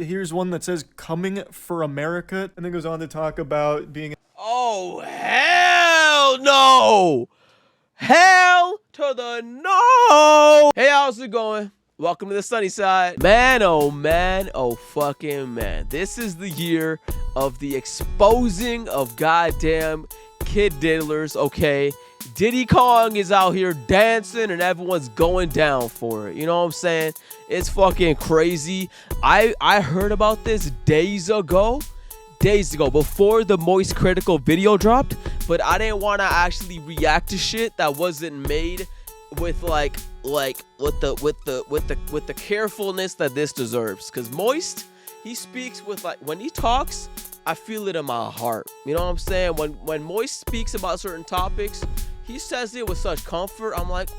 Here's one that says "Coming for America," and then goes on to talk about being. Oh, hell no! Hell to the no! Hey, how's it going? Welcome to the sunny side. Man, oh fucking man. This is the year of the exposing of goddamn kid diddlers, okay? Diddy Kong is out here dancing and everyone's going down for it. You know what I'm saying? It's fucking crazy. I heard about this days ago before the Moist Critical video dropped, but I didn't want to actually react to shit that wasn't made with with the carefulness that this deserves. Cause Moist, he speaks with, like, when he talks, I feel it in my heart. You know what I'm saying? When Moist speaks about certain topics, he says it with such comfort. I'm like,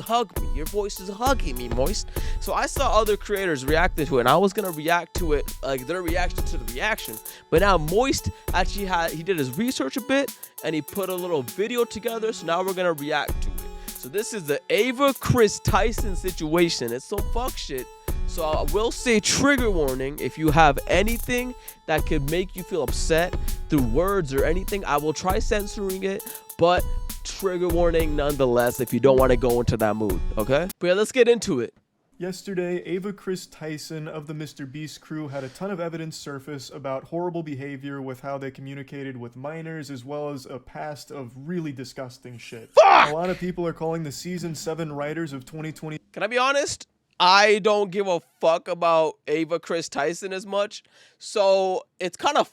hug me. Your voice is hugging me, Moist. So I saw other creators reacting to it, and I was gonna react to it, like their reaction to the reaction. But now Moist actually he did his research a bit, and he put a little video together. So now we're gonna react to it. So this is the KRIS TYSON situation. It's some fuck shit. So I will say trigger warning. If you have anything that could make you feel upset through words or anything, I will try censoring it, but trigger warning nonetheless if you don't want to go into that mood, okay? But yeah, let's get into it. Yesterday, KRIS TYSON of the MR.BEAST crew had a ton of evidence surface about horrible behavior with how they communicated with minors, as well as a past of really disgusting shit. Fuck! A lot of people are calling the Season 7 writers of 2020... Can I be honest? I don't give a fuck about KRIS TYSON as much. So it's kind of,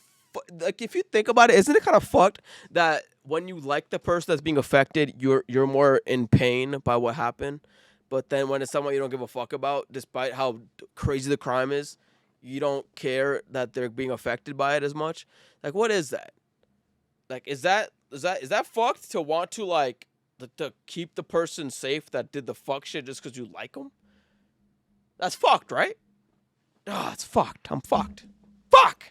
like, if you think about it, isn't it kind of fucked that when you like the person that's being affected, you're more in pain by what happened? But then when it's someone you don't give a fuck about, despite how crazy the crime is, you don't care that they're being affected by it as much. Like, what is that? Like, is that fucked to want to, like, to keep the person safe that did the fuck shit just because you like them? That's fucked, right? Ah, it's fucked. I'm fucked. Fuck!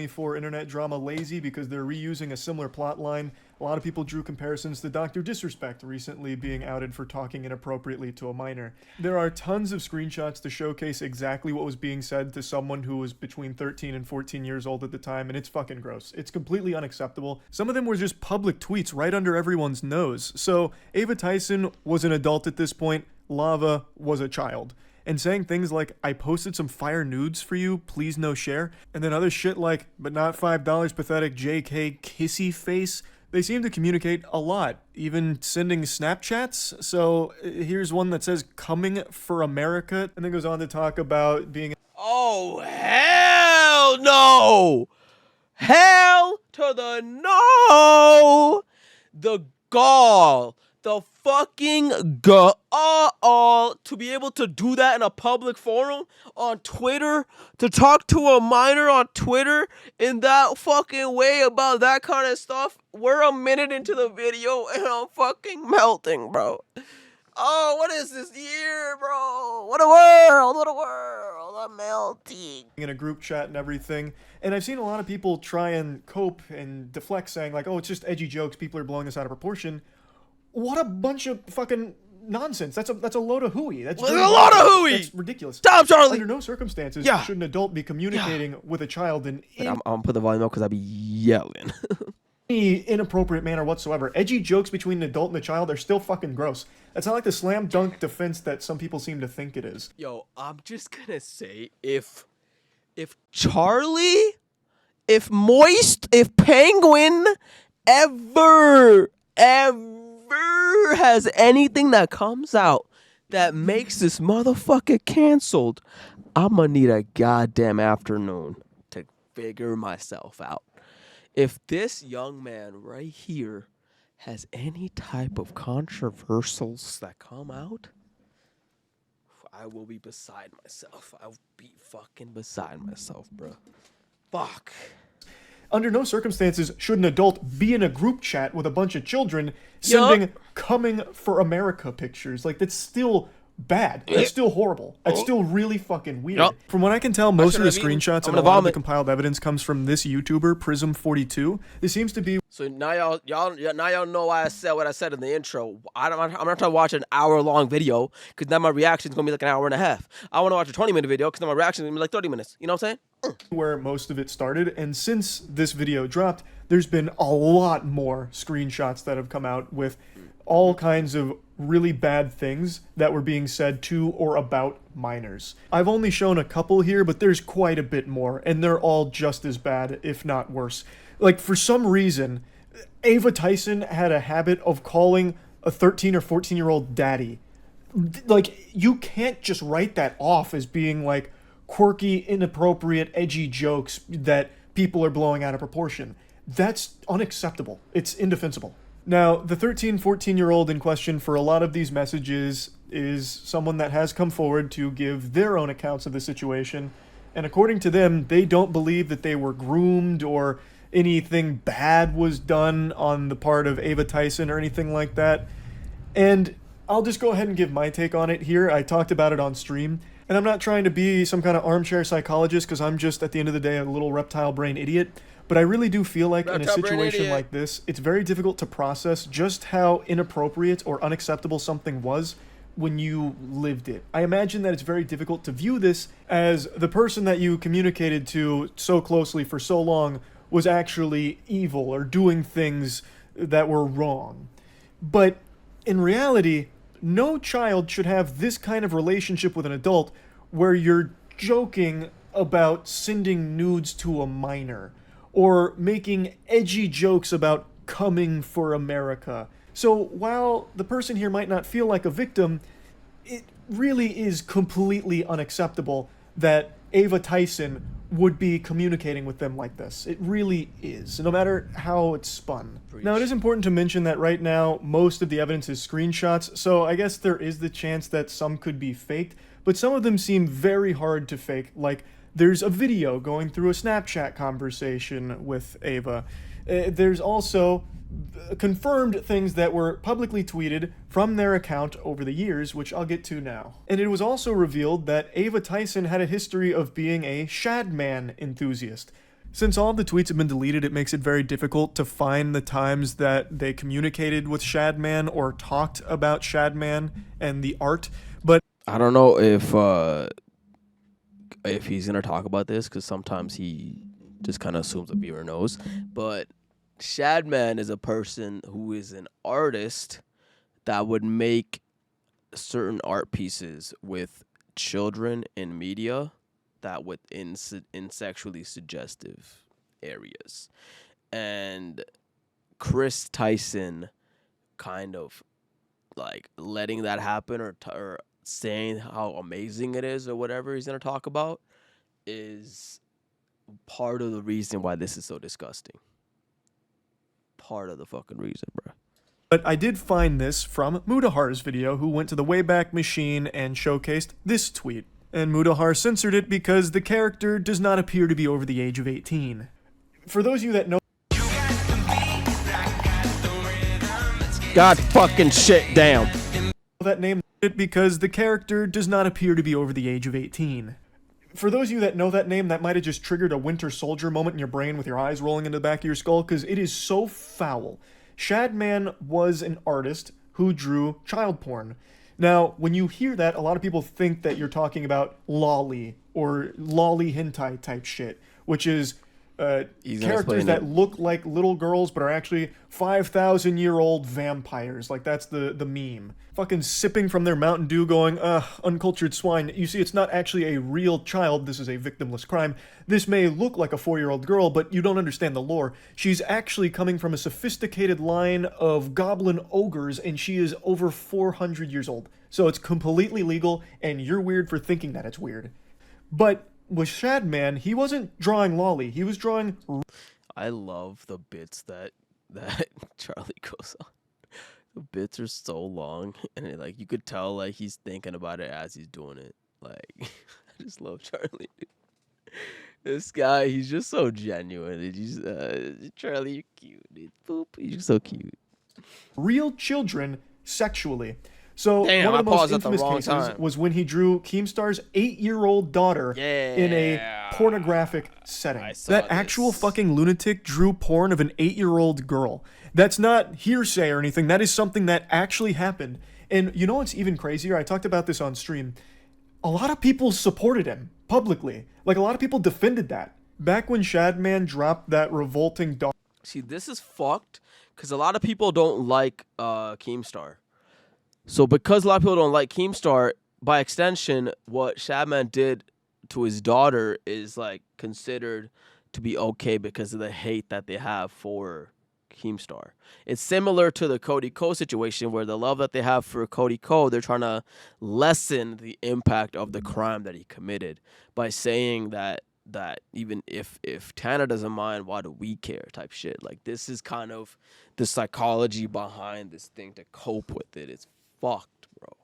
For internet drama lazy because they're reusing a similar plot line. A lot of people drew comparisons to Dr. Disrespect recently being outed for talking inappropriately to a minor. There are tons of screenshots to showcase exactly what was being said to someone who was between 13 and 14 years old at the time, and it's fucking gross. It's completely unacceptable. Some of them were just public tweets right under everyone's nose. So Ava Tyson was an adult at this point. Lava was a child. And saying things like, I posted some fire nudes for you, please no share. And then other shit like, but not $5, pathetic JK kissy face. They seem to communicate a lot, even sending Snapchats. So here's one that says, coming for America. And then goes on to talk about being... Oh, hell no! Hell to the no! The gall. The fucking gall to be able to do that in a public forum on Twitter, to talk to a minor on Twitter in that fucking way about that kind of stuff. We're a minute into the video and I'm fucking melting, bro. Oh, what is this year, bro? What a world, I'm melting. In a group chat and everything. And I've seen a lot of people try and cope and deflect, saying like, oh, it's just edgy jokes, people are blowing this out of proportion. What a bunch of fucking nonsense. That's a load of hooey. That's a lot of hooey. That's ridiculous. Stop, Charlie. Under no circumstances should an adult be communicating with a child in I'm gonna put the volume up because I'll be yelling. any inappropriate manner whatsoever. Edgy jokes between an adult and a child are still fucking gross. That's not like the slam dunk defense that some people seem to think it is. Yo, I'm just gonna say, if Charlie, if Moist, if Penguin ever has anything that comes out that makes this motherfucker canceled, I'm gonna need a goddamn afternoon to figure myself out. If this young man right here has any type of controversials that come out, I will be beside myself. I'll be fucking beside myself, bro. Fuck. Under no circumstances should an adult be in a group chat with a bunch of children sending coming for America pictures. Like, that's still bad. That's still horrible. That's still really fucking weird. Yup. From what I can tell, most of the shouldn't have eaten. screenshots I'm and a gonna lot of the vomit. compiled evidence comes from this YouTuber, Prism42. This seems to be So now y'all know why I said what I said in the intro. I'm not trying to watch an hour-long video because now my reaction is gonna be like an hour and a half. I want to watch a 20-minute video because now my reaction is gonna be like 30 minutes. You know what I'm saying? where most of it started, and since this video dropped, there's been a lot more screenshots that have come out with all kinds of really bad things that were being said to or about minors. I've only shown a couple here, but there's quite a bit more, and they're all just as bad, if not worse. Like, for some reason, Ava Tyson had a habit of calling a 13 or 14-year-old daddy. Like, you can't just write that off as being, like, quirky, inappropriate, edgy jokes that people are blowing out of proportion. That's unacceptable. It's indefensible. Now, the 13, 14-year-old in question for a lot of these messages is someone that has come forward to give their own accounts of the situation, and according to them, they don't believe that they were groomed or anything bad was done on the part of Ava Tyson or anything like that. And I'll just go ahead and give my take on it here. I talked about it on stream. And I'm not trying to be some kind of armchair psychologist because I'm just, at the end of the day, a little reptile brain idiot. But I really do feel like in a situation like this, it's very difficult to process just how inappropriate or unacceptable something was when you lived it. I imagine that it's very difficult to view this as the person that you communicated to so closely for so long was actually evil or doing things that were wrong. But in reality, no child should have this kind of relationship with an adult where you're joking about sending nudes to a minor or making edgy jokes about coming for America. So while the person here might not feel like a victim, it really is completely unacceptable that Ava Tyson would be communicating with them like this. It really is, no matter how it's spun. Now, it is important to mention that right now, most of the evidence is screenshots, so I guess there is the chance that some could be faked, but some of them seem very hard to fake, like there's a video going through a Snapchat conversation with Ava. There's also confirmed things that were publicly tweeted from their account over the years, which I'll get to now. And it was also revealed that Ava Tyson had a history of being a Shadman enthusiast. Since all of the tweets have been deleted, it makes it very difficult to find the times that they communicated with Shadman or talked about Shadman and the art, but I don't know if he's gonna talk about this because sometimes he just kind of assumes the viewer knows, but Shadman is a person who is an artist that would make certain art pieces with children in media that would in sexually suggestive areas. And KRIS Tyson kind of like letting that happen or saying how amazing it is or whatever he's going to talk about is part of the reason why this is so disgusting. Part of the fucking reason, bro. But I did find this from Mudahar's video, who went to the Wayback Machine and showcased this tweet. And Mudahar censored it because the character does not appear to be over the age of 18. For those of you that know God fucking shit down. that name, it because the character does not appear to be over the age of 18. For those of you that know that name, that might have just triggered a Winter Soldier moment in your brain with your eyes rolling into the back of your skull, because it is so foul. Shadman was an artist who drew child porn. Now, when you hear that, a lot of people think that you're talking about lolly or lolly hentai type shit, which is characters that look like little girls but are actually 5,000-year-old vampires. Like, that's the meme. Fucking sipping from their Mountain Dew going, uncultured swine. You see, it's not actually a real child. This is a victimless crime. This may look like a 4-year-old girl, but you don't understand the lore. She's actually coming from a sophisticated line of goblin ogres, and she is over 400 years old. So it's completely legal, and you're weird for thinking that it's weird. But with Shadman, he wasn't drawing lolly. He was drawing... I love the bits that Charlie goes on. The bits are so long, and like you could tell like he's thinking about it as he's doing it. Like I just love Charlie. This guy, he's just so genuine. He's Charlie, you're cute. Dude. Boop, you're so cute. Real children sexually. So Damn, one of I the most paused at the infamous wrong cases time. was when he drew Keemstar's 8-year-old daughter in a pornographic setting. I saw That actual this. fucking lunatic drew porn of an 8-year-old girl. That's not hearsay or anything. That is something that actually happened. And you know what's even crazier? I talked about this on stream. A lot of people supported him publicly. Like, a lot of people defended that. Back when Shadman dropped that revolting dog. See, this is fucked because a lot of people don't like Keemstar. So because a lot of people don't like Keemstar, by extension, what Shadman did to his daughter is like considered to be okay because of the hate that they have for Keemstar. It's similar to the Cody Ko situation where the love that they have for Cody Ko, they're trying to lessen the impact of the crime that he committed by saying that even if Tana doesn't mind, why do we care type shit. Like, this is kind of the psychology behind this thing to cope with it. It's fucked, bro.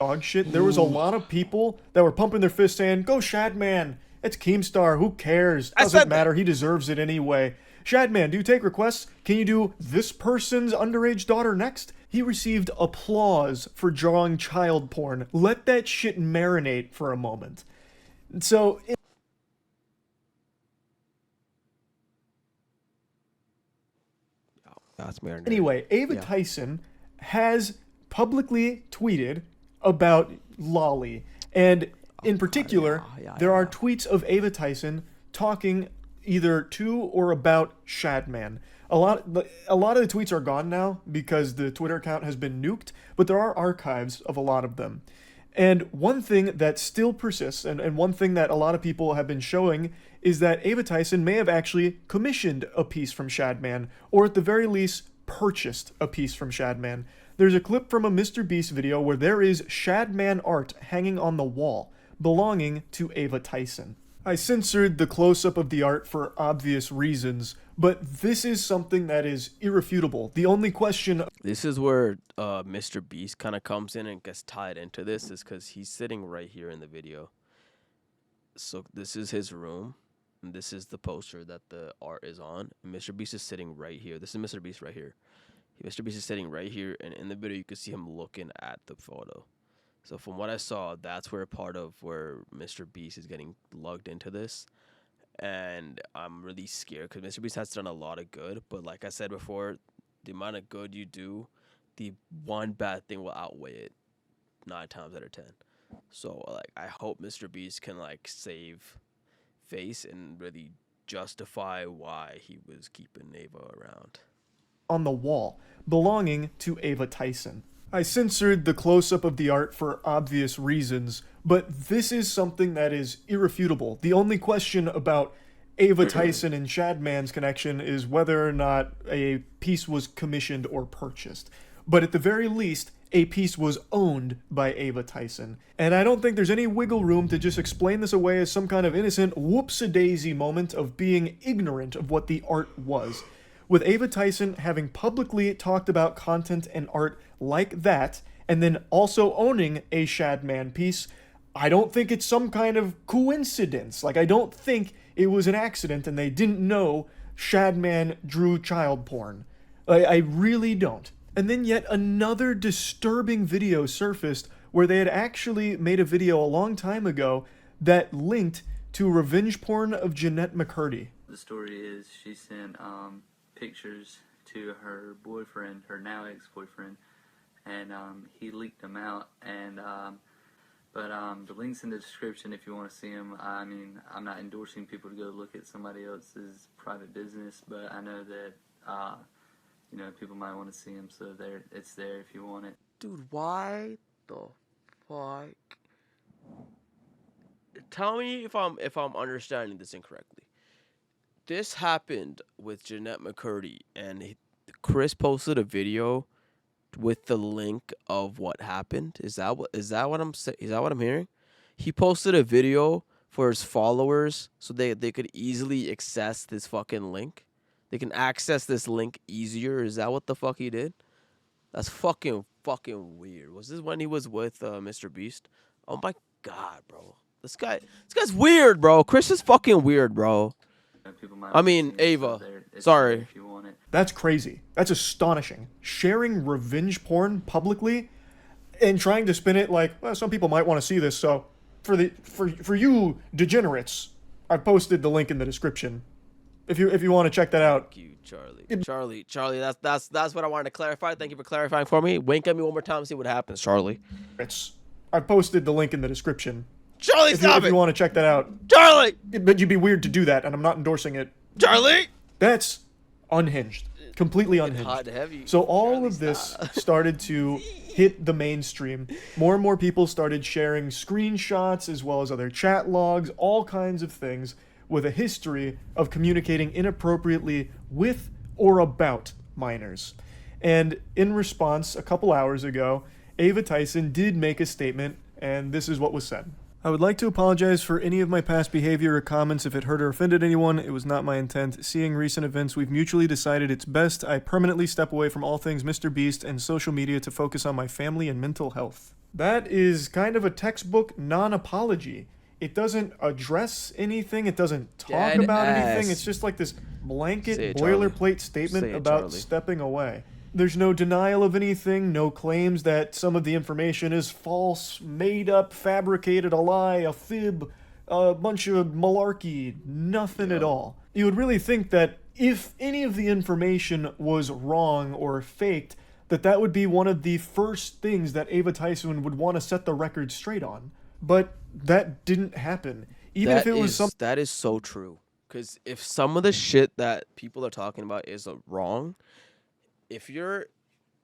Dog shit. There was a lot of people that were pumping their fists saying, "Go Shadman! It's Keemstar. Who cares? Doesn't matter. He deserves it anyway." Shadman, do you take requests? Can you do this person's underage daughter next? He received applause for drawing child porn. Let that shit marinate for a moment. So, That's marinated. anyway, Ava Tyson has publicly tweeted about Lolly. And in particular, there are tweets of Ava Tyson talking either to or about Shadman. A lot of the tweets are gone now because the Twitter account has been nuked, but there are archives of a lot of them. And one thing that still persists, and one thing that a lot of people have been showing, is that Ava Tyson may have actually commissioned a piece from Shadman, or at the very least, purchased a piece from Shadman. There's a clip from a MR.BEAST video where there is Shadman art hanging on the wall, belonging to Ava Tyson. I censored the close-up of the art for obvious reasons, but this is something that is irrefutable. The only question... This is where MR.BEAST kind of comes in and gets tied into this, is because he's sitting right here in the video. So this is his room, and this is the poster that the art is on. And MR.BEAST is sitting right here. This is MR.BEAST right here. MR.BEAST is sitting right here, and in the video you can see him looking at the photo. So from what I saw, that's where part of where MR.BEAST is getting lugged into this. And I'm really scared because MR.BEAST has done a lot of good. But like I said before, the amount of good you do, the one bad thing will outweigh it 9 times out of 10. So like, I hope MR.BEAST can like save face and really justify why he was keeping Ava around. On the wall, belonging to Ava Tyson. I censored the close-up of the art for obvious reasons, but this is something that is irrefutable. The only question about Ava Tyson and Shadman's connection is whether or not a piece was commissioned or purchased. But at the very least, a piece was owned by Ava Tyson. And I don't think there's any wiggle room to just explain this away as some kind of innocent whoops-a-daisy moment of being ignorant of what the art was. With Ava Tyson having publicly talked about content and art like that, and then also owning a Shadman piece, I don't think it's some kind of coincidence. Like, I don't think it was an accident and they didn't know Shadman drew child porn. I really don't. And then yet another disturbing video surfaced where they had actually made a video a long time ago that linked to revenge porn of Jeanette McCurdy. The story is she sent pictures to her boyfriend, her now ex-boyfriend, and he leaked them out. And but the link's in the description if you want to see them. I mean, I'm not endorsing people to go look at somebody else's private business, but I know that you know, people might want to see them, so it's there if you want it. Dude, why the fuck? Tell me if I'm understanding this incorrectly. This happened with Jeanette McCurdy, and KRIS posted a video with the link of what happened. Is that what I'm hearing? He posted a video for his followers so they could easily access this fucking link. They can access this link easier. Is that what the fuck he did? That's fucking weird. Was this when he was with MR.BEAST? Oh my god, bro. This guy's weird, bro. KRIS is fucking weird, bro. I mean, Ava. Sorry. That's crazy. That's astonishing. Sharing revenge porn publicly? and trying to spin it like, well, some people might want to see this, so for you degenerates, I posted the link in the description. If you want to check that out. Thank you, Charlie. That's what I wanted to clarify. Thank you for clarifying for me. Wink at me one more time and see what happens, Charlie. I posted the link in the description. Charlie, stop it! If you want to check that out. Charlie! But you'd be weird to do that, and I'm not endorsing it. Charlie! That's unhinged. Completely unhinged. Hot and heavy. So all Charlie, of this stop. started to hit the mainstream. More and more people started sharing screenshots as well as other chat logs, all kinds of things with a history of communicating inappropriately with or about minors. And in response, a couple hours ago, Ava Tyson did make a statement, and this is what was said. I would like to apologize for any of my past behavior or comments if it hurt or offended anyone. It was not my intent. Seeing recent events, we've mutually decided it's best I permanently step away from all things MR.BEAST and social media to focus on my family and mental health. That is kind of a textbook non-apology. It doesn't address anything. It doesn't talk about anything. It's just like this blanket boilerplate statement about stepping away. There's no denial of anything, no claims that some of the information is false, made up, fabricated, a lie, a fib, a bunch of malarkey, nothing at all. You would really think that if any of the information was wrong or faked, that would be one of the first things that Ava Tyson would want to set the record straight on. But that didn't happen. Even if it was something... That is so true. Because if some of the shit that people are talking about is wrong... If you're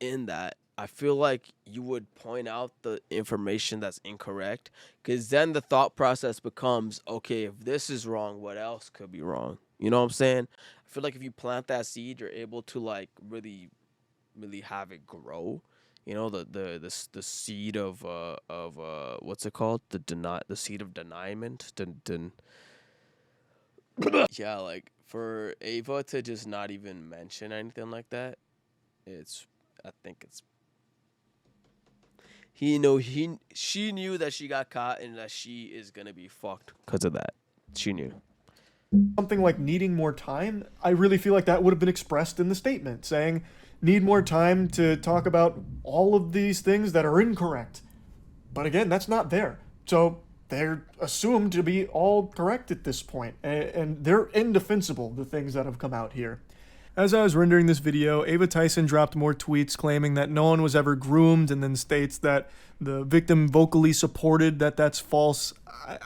in that, I feel like you would point out the information that's incorrect, because then the thought process becomes, okay, if this is wrong, what else could be wrong? You know what I'm saying? I feel like if you plant that seed, you're able to like really have it grow. You know, the seed of what's it called? The seed of deniement. Yeah, like for Ava to just not even mention anything like that. I think it's she knew that she got caught and that she is gonna be fucked because of that. She knew. Something like needing more time, I really feel like that would have been expressed in the statement, saying, need more time to talk about all of these things that are incorrect. But again, that's not there. So they're assumed to be all correct at this point, and they're indefensible, the things that have come out here. As I was rendering this video, Ava Tyson dropped more tweets claiming that no one was ever groomed, and then states that the victim vocally supported that that's false.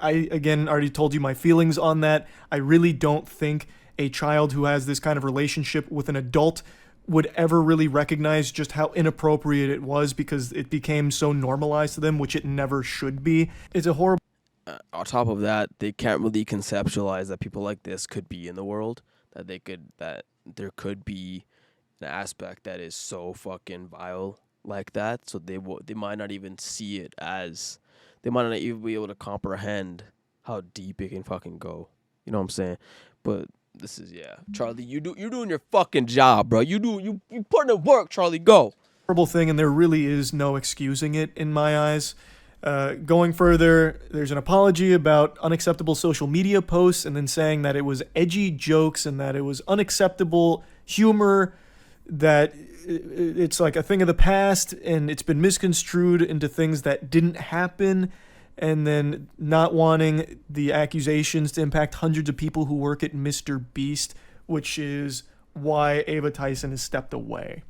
I again, already told you my feelings on that. I really don't think a child who has this kind of relationship with an adult would ever really recognize just how inappropriate it was, because it became so normalized to them, which it never should be. It's a horrible... On top of that, they can't really conceptualize that people like this could be in the world, that there could be an aspect that is so fucking vile like that, so they might not even see it as, they might not even be able to comprehend how deep it can fucking go. You know what I'm saying? But this is, Charlie, you're doing your fucking job, bro. You put in work, Charlie. Go. Horrible thing, and there really is no excusing it in my eyes. Going further, there's an apology about unacceptable social media posts, and then saying that it was edgy jokes and that it was unacceptable humor, that it's like a thing of the past and it's been misconstrued into things that didn't happen, and then not wanting the accusations to impact hundreds of people who work at MR.BEAST, which is why Ava Tyson has stepped away.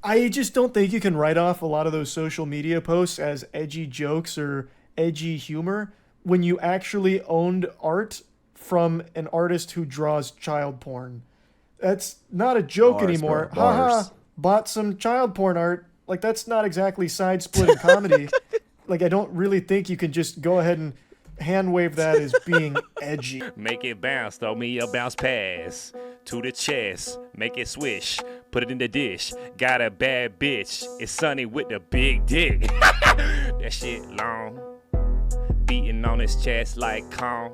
I just don't think you can write off a lot of those social media posts as edgy jokes or edgy humor when you actually owned art from an artist who draws child porn. That's not a joke anymore. Haha, bought some child porn art. Like, that's not exactly side-splitting comedy. Like, I don't really think you can just go ahead and hand wave that as being edgy. Make it bounce, throw me a bounce pass to the chest, make it swish, put it in the dish. Got a bad bitch, it's Sunny with the big dick. That shit long, beating on his chest like Kong.